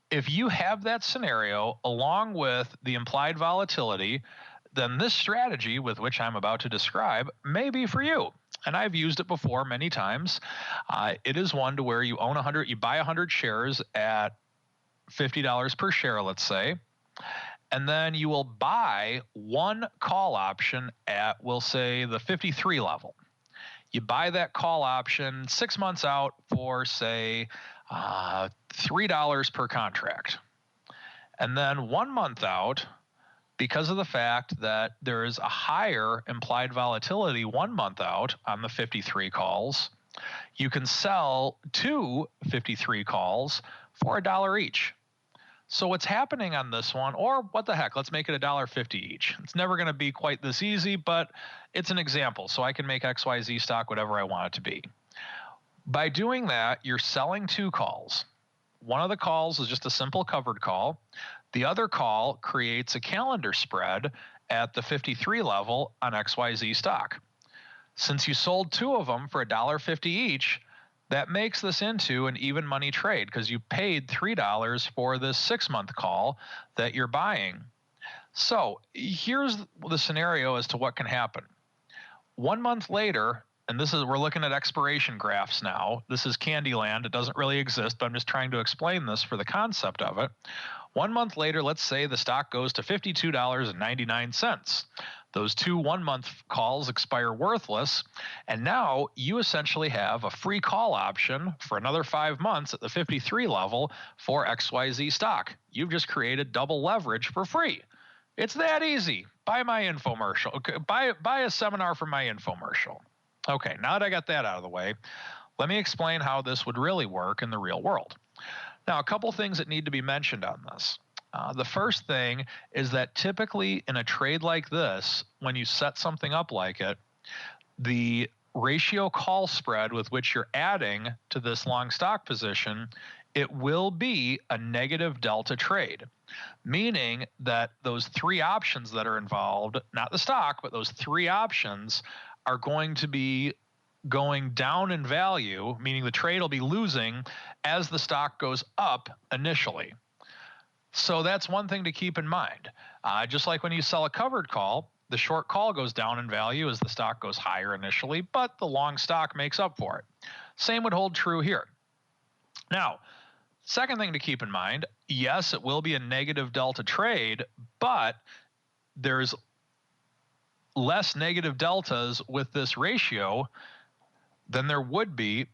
If you have that scenario along with the implied volatility, then this strategy with which I'm about to describe may be for you. And I've used it before many times. It is one to where you own 100, you buy 100 shares at $50 per share, let's say, and then you will buy one call option at, we'll say, the 53 level. You buy that call option 6 months out for, say, $3 per contract. And then 1 month out, because of the fact that there is a higher implied volatility 1 month out on the 53 calls, you can sell two 53 calls for $1 each. So what's happening on this one, or what the heck, let's make it $1.50 each. It's never going to be quite this easy, but it's an example. So I can make XYZ stock whatever I want it to be. By doing that, you're selling 2 calls. One of the calls is just a simple covered call. The other call creates a calendar spread at the 53 level on XYZ stock. Since you sold 2 of them for $1.50 each, that makes this into an even money trade because you paid $3 for this 6-month call that you're buying. So here's the scenario as to what can happen. 1 month later, and we're looking at expiration graphs now. This is Candyland. It doesn't really exist, but I'm just trying to explain this for the concept of it. 1 month later, let's say the stock goes to $52.99. Those 2 1-month calls expire worthless, and now you essentially have a free call option for another 5 months at the 53 level for XYZ stock. You've just created double leverage for free. It's that easy. Buy my infomercial. Okay, buy a seminar from my infomercial. Okay, now that I got that out of the way, let me explain how this would really work in the real world. Now, a couple things that need to be mentioned on this. The first thing is that typically in a trade like this, when you set something up like it, the ratio call spread with which you're adding to this long stock position, it will be a negative delta trade, meaning that those 3 options that are involved, not the stock, but those 3 options are going to be going down in value, meaning the trade will be losing as the stock goes up initially. So that's one thing to keep in mind. Just like when you sell a covered call, the short call goes down in value as the stock goes higher initially, but the long stock makes up for it. Same would hold true here. Now, second thing to keep in mind, yes, it will be a negative delta trade, but there's less negative deltas with this ratio than there would be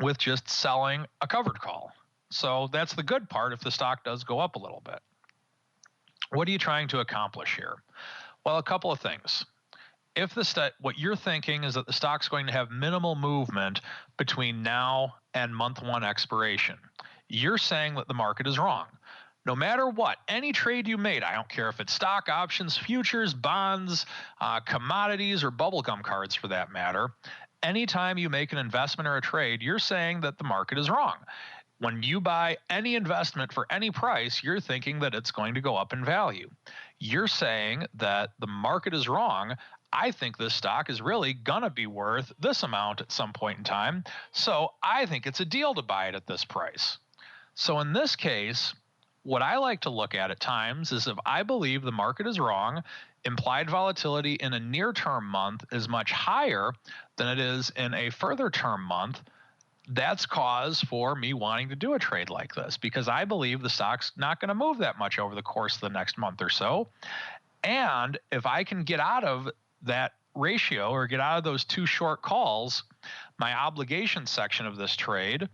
with just selling a covered call. So that's the good part if the stock does go up a little bit. What are you trying to accomplish here? Well, a couple of things. If what you're thinking is that the stock's going to have minimal movement between now and month 1 expiration, you're saying that the market is wrong. No matter what, any trade you made, I don't care if it's stock, options, futures, bonds, commodities, or bubblegum cards for that matter, anytime you make an investment or a trade, you're saying that the market is wrong. When you buy any investment for any price, you're thinking that it's going to go up in value. You're saying that the market is wrong. I think this stock is really going to be worth this amount at some point in time, so I think it's a deal to buy it at this price. So in this case, what I like to look at times is if I believe the market is wrong, implied volatility in a near-term month is much higher than it is in a further term month, that's cause for me wanting to do a trade like this because I believe the stock's not going to move that much over the course of the next month or so. And if I can get out of that ratio or get out of those 2 short calls, my obligation section of this trade,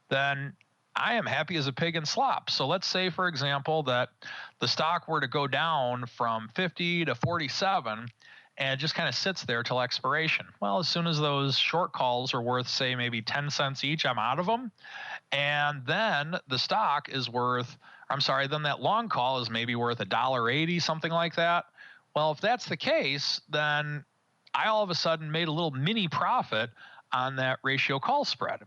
then I am happy as a pig in slop. So let's say, for example, that the stock were to go down from 50 to 47 and it just kind of sits there till expiration. Well, as soon as those short calls are worth, say, maybe 10 cents each, I'm out of them. And then the stock is worth, then that long call is maybe worth $1.80, something like that. Well, if that's the case, then I all of a sudden made a little mini profit on that ratio call spread.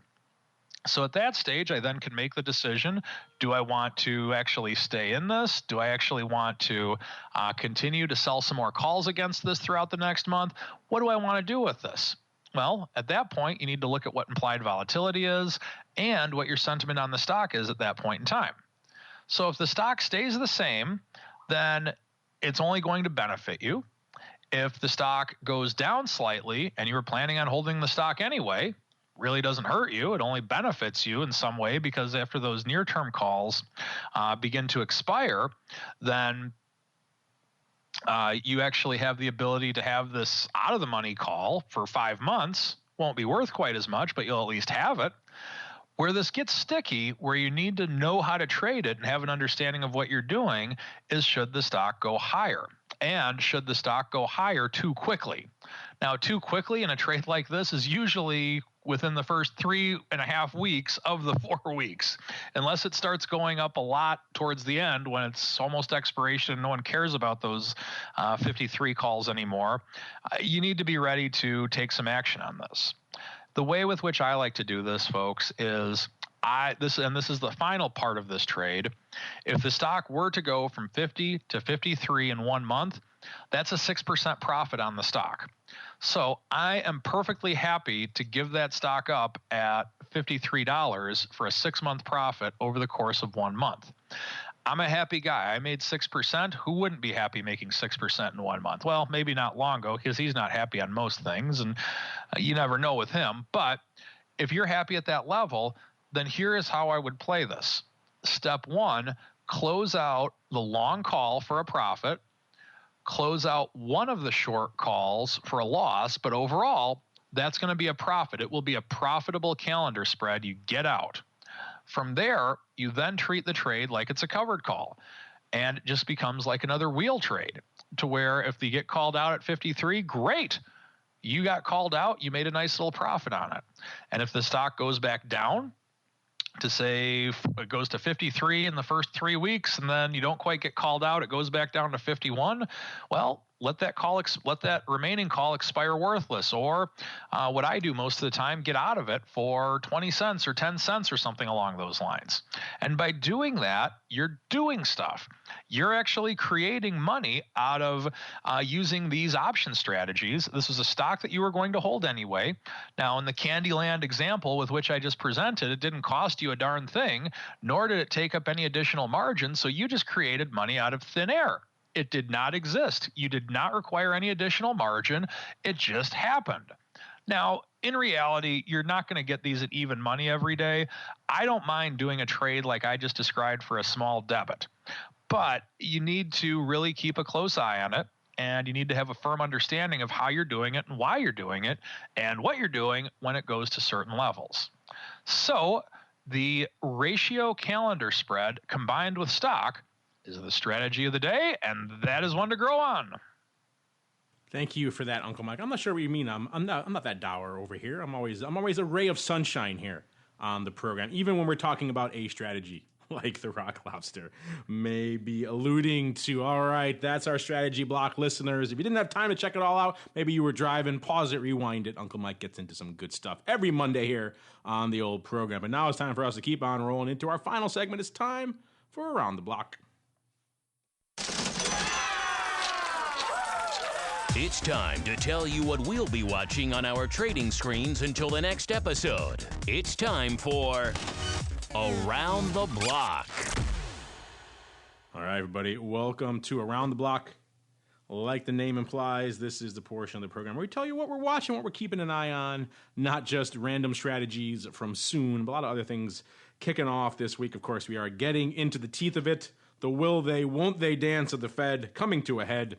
So at that stage, I then can make the decision, do I want to actually stay in this? Do I actually want to continue to sell some more calls against this throughout the next month? What do I want to do with this? Well, at that point, you need to look at what implied volatility is and what your sentiment on the stock is at that point in time. So if the stock stays the same, then it's only going to benefit you. If the stock goes down slightly and you were planning on holding the stock anyway, really doesn't hurt you. It only benefits you in some way because after those near-term calls begin to expire, then you actually have the ability to have this out-of-the-money call for 5 months. Won't be worth quite as much, but you'll at least have it. Where this gets sticky, where you need to know how to trade it and have an understanding of what you're doing, is should the stock go higher. And should the stock go higher too quickly. Now, too quickly in a trade like this is usually within the first 3.5 weeks of the 4 weeks, unless it starts going up a lot towards the end when it's almost expiration and no one cares about those 53 calls anymore. You need to be ready to take some action on this. The way with which I like to do this, folks, is this is the final part of this trade. If the stock were to go from 50 to 53 in 1 month, that's a 6% profit on the stock. So I am perfectly happy to give that stock up at $53 for a 6-month profit over the course of 1 month. I'm a happy guy. I made 6%. Who wouldn't be happy making 6% in 1 month? Well, maybe not Longo, because he's not happy on most things, and you never know with him. But if you're happy at that level, then here is how I would play this. Step 1, close out the long call for a profit, close out one of the short calls for a loss, but overall, that's going to be a profit. It will be a profitable calendar spread you get out. From there, you then treat the trade like it's a covered call, and it just becomes like another wheel trade, to where if you get called out at 53, great. You got called out, you made a nice little profit on it. And if the stock goes back down to, say, it goes to 53 in the first 3 weeks, and then you don't quite get called out, it goes back down to 51, well, let that remaining call expire worthless. Or what I do most of the time, get out of it for 20 cents or 10 cents or something along those lines. And by doing that, you're doing stuff. You're actually creating money out of using these option strategies. This is a stock that you were going to hold anyway. Now, in the Candyland example with which I just presented, it didn't cost you a darn thing, nor did it take up any additional margin. So you just created money out of thin air. It did not exist. You did not require any additional margin. It just happened. Now, in reality, you're not going to get these at even money every day. I don't mind doing a trade like I just described for a small debit, but you need to really keep a close eye on it, and you need to have a firm understanding of how you're doing it and why you're doing it and what you're doing when it goes to certain levels. So the ratio calendar spread combined with stock is the strategy of the day, and that is one to grow on. Thank you for that, Uncle Mike. I'm not sure what you mean. I'm not that dour over here. I'm always a ray of sunshine here on the program, even when we're talking about a strategy like the Rock Lobster may be alluding to. All right, that's our strategy block, listeners. If you didn't have time to check it all out, maybe you were driving, pause it, rewind it. Uncle Mike gets into some good stuff every Monday here on the old program. But now it's time for us to keep on rolling into our final segment. It's time for Around the Block. It's time to tell you what we'll be watching on our trading screens until the next episode. It's time for Around the Block. All right, everybody, welcome to Around the Block. Like the name implies, this is the portion of the program where we tell you what we're watching, what we're keeping an eye on, not just random strategies from SUNE, but a lot of other things kicking off this week. Of course, we are getting into the teeth of it. The will they, won't they dance of the Fed coming to a head.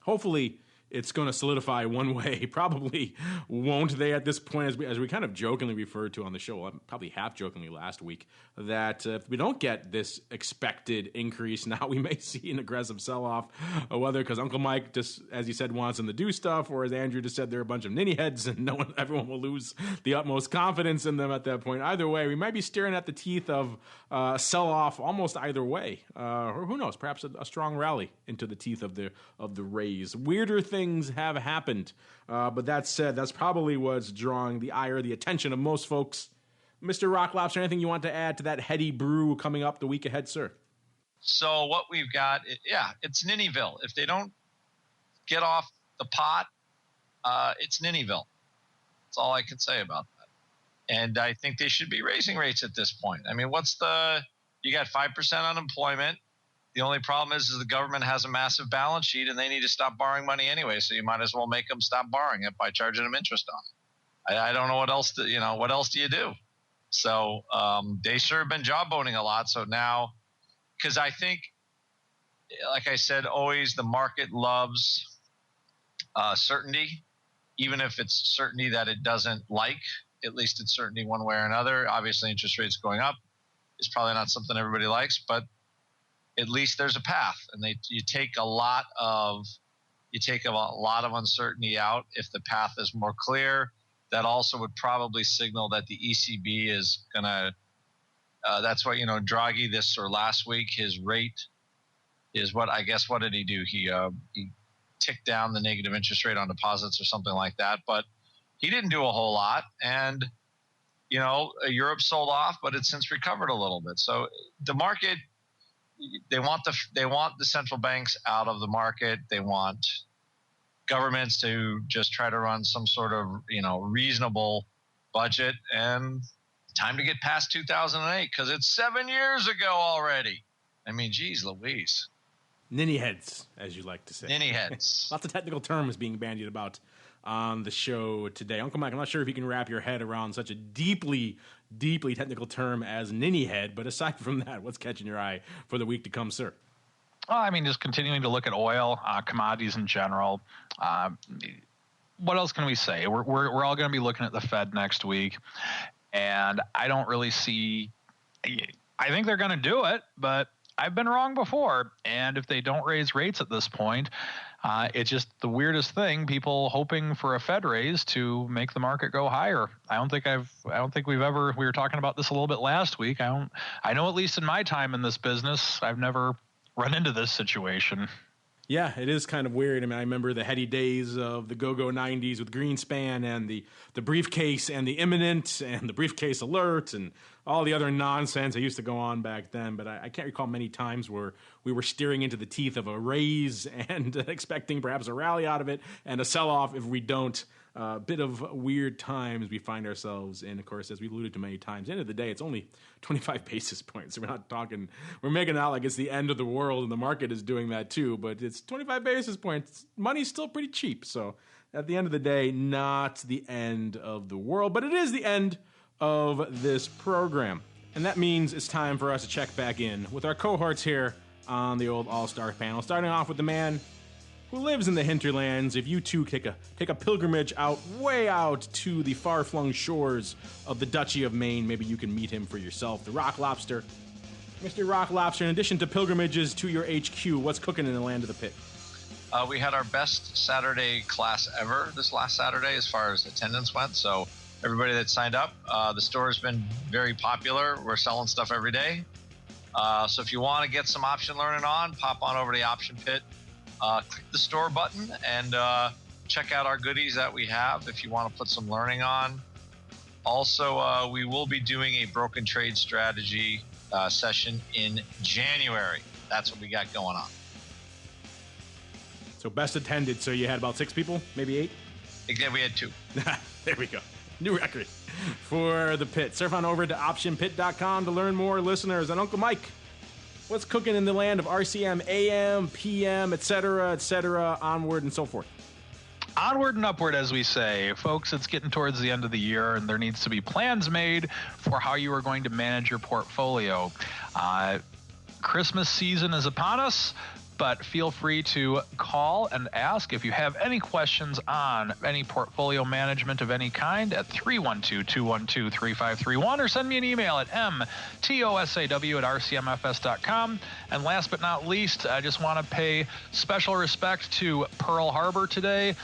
Hopefully, it's going to solidify one way. Probably won't they at this point, as we kind of jokingly referred to on the show, probably half jokingly last week, that if we don't get this expected increase now, we may see an aggressive sell-off, whether because Uncle Mike, just as he said, wants them to do stuff, or as Andrew just said, they're a bunch of ninny heads and everyone will lose the utmost confidence in them at that point. Either way, we might be staring at the teeth of sell-off almost either way, or who knows, perhaps a strong rally into the teeth of the raise. Weirder things have happened, but that said, that's probably what's drawing the ire, the attention of most folks. Mr. Rock Lobster, anything you want to add to that heady brew coming up the week ahead, sir? So what we've got, it's Ninnyville. If they don't get off the pot, it's Ninnyville. That's all I can say about that. And I think they should be raising rates at this point. I mean, you got 5% unemployment. The only problem is the government has a massive balance sheet and they need to stop borrowing money anyway. So you might as well make them stop borrowing it by charging them interest on it. I don't know what else do you do? So they sure have been jawboning a lot. So now, because I think, like I said, always the market loves certainty, even if it's certainty that it doesn't like. At least it's certainty one way or another. Obviously, interest rates going up is probably not something everybody likes, but at least there's a path, and you take a lot of uncertainty out if the path is more clear. that also would probably signal that the ECB is going to, that's what, Draghi last week, his rate is what did he do? He ticked down the negative interest rate on deposits or something like that, but he didn't do a whole lot. And, Europe sold off, but it's since recovered a little bit. So the market, they want the central banks out of the market. They want governments to just try to run some sort of, reasonable budget, and time to get past 2008 because it's 7 years ago already. I mean, geez Louise. Ninny heads, as you like to say. Ninny heads. Lots of technical terms being bandied about on the show today. Uncle Mike, I'm not sure if you can wrap your head around such a deeply, deeply technical term as ninny head, but aside from that, what's catching your eye for the week to come, sir? Well, I mean, just continuing to look at oil, commodities in general. What else can we say? We're all going to be looking at the Fed next week, and I don't really see. I think they're going to do it, but I've been wrong before. And if they don't raise rates at this point, it's just the weirdest thing. People hoping for a Fed raise to make the market go higher. I don't think we've ever. We were talking about this a little bit last week. I know at least in my time in this business, I've never run into this situation. Yeah, it is kind of weird. I mean, I remember the heady days of the go-go 90s with Greenspan and the briefcase and the imminent and the briefcase alert and all the other nonsense that used to go on back then. But I can't recall many times where we were steering into the teeth of a raise and expecting perhaps a rally out of it and a sell-off if we don't. Bit of weird times we find ourselves in, of course, as we've alluded to many times. At the end of the day, it's only 25 basis points. So we're making it out like it's the end of the world, and the market is doing that too. But it's 25 basis points. Money's still pretty cheap. So at the end of the day, not the end of the world, but it is the end of this program. And that means it's time for us to check back in with our cohorts here on the old All-Star panel, starting off with the man who lives in the hinterlands. If you too take a pilgrimage way out to the far-flung shores of the Duchy of Maine, maybe you can meet him for yourself. The Rock Lobster. Mr. Rock Lobster, in addition to pilgrimages to your HQ, what's cooking in the land of the pit? We had our best Saturday class ever this last Saturday as far as attendance went. So everybody that signed up, the store has been very popular. We're selling stuff every day. So if you want to get some option learning on, pop on over to the option pit. Click the store button and check out our goodies that we have if you want to put some learning on. Also, we will be doing a broken trade strategy session in January. That's what we got going on. So best attended. So you had about 6 people, maybe 8? Again, we had 2. There we go. New record for the pit. Surf on over to optionpit.com to learn more, listeners. And Uncle Mike, what's cooking in the land of RCM, AM, PM, et cetera, onward and so forth? Onward and upward, as we say. Folks, it's getting towards the end of the year, and there needs to be plans made for how you are going to manage your portfolio. Christmas season is upon us, but feel free to call and ask if you have any questions on any portfolio management of any kind at 312-212-3531, or send me an email at mtosaw@rcmfs.com. And last but not least, I just want to pay special respect to Pearl Harbor today.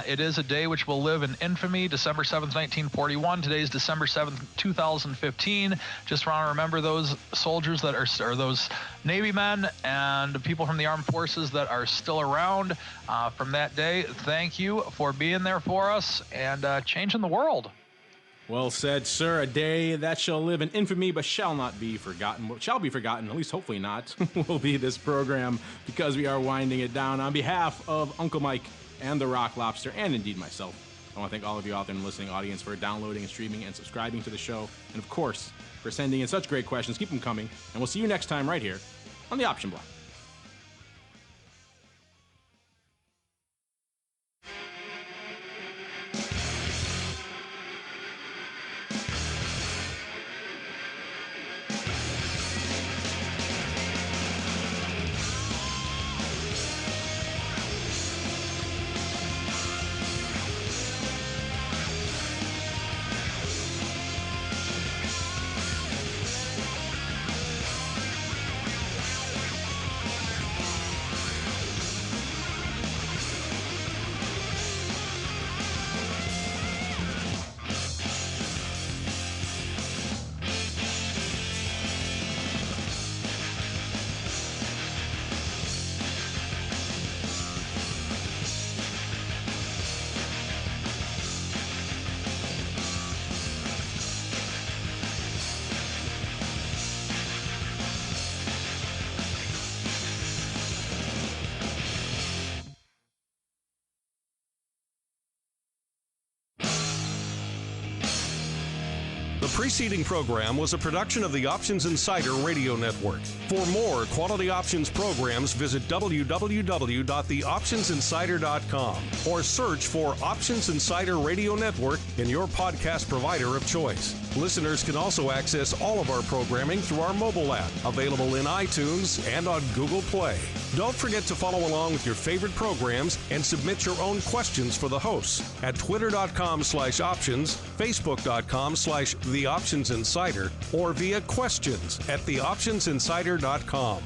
It is a day which will live in infamy. December 7th, 1941. Today is December 7th, 2015. Just want to remember those soldiers that are those Navy men and people from the armed forces that are still around from that day. Thank you for being there for us and changing the world. Well said, sir. A day that shall live in infamy but shall not be forgotten. What shall be forgotten, at least hopefully not, will be this program, because we are winding it down. On behalf of Uncle Mike and the Rock Lobster, and indeed myself, I want to thank all of you out there in the listening audience for downloading and streaming and subscribing to the show, and of course, for sending in such great questions. Keep them coming, and we'll see you next time right here on the Option Block. preceding program was a production of the Options Insider Radio Network. For more quality options programs, visit www.theoptionsinsider.com or search for Options Insider Radio Network in your podcast provider of choice. Listeners can also access all of our programming through our mobile app, available in iTunes and on Google Play. Don't forget to follow along with your favorite programs and submit your own questions for the hosts at twitter.com/options, facebook.com/theoptionsinsider, or via questions at theoptionsinsider.com.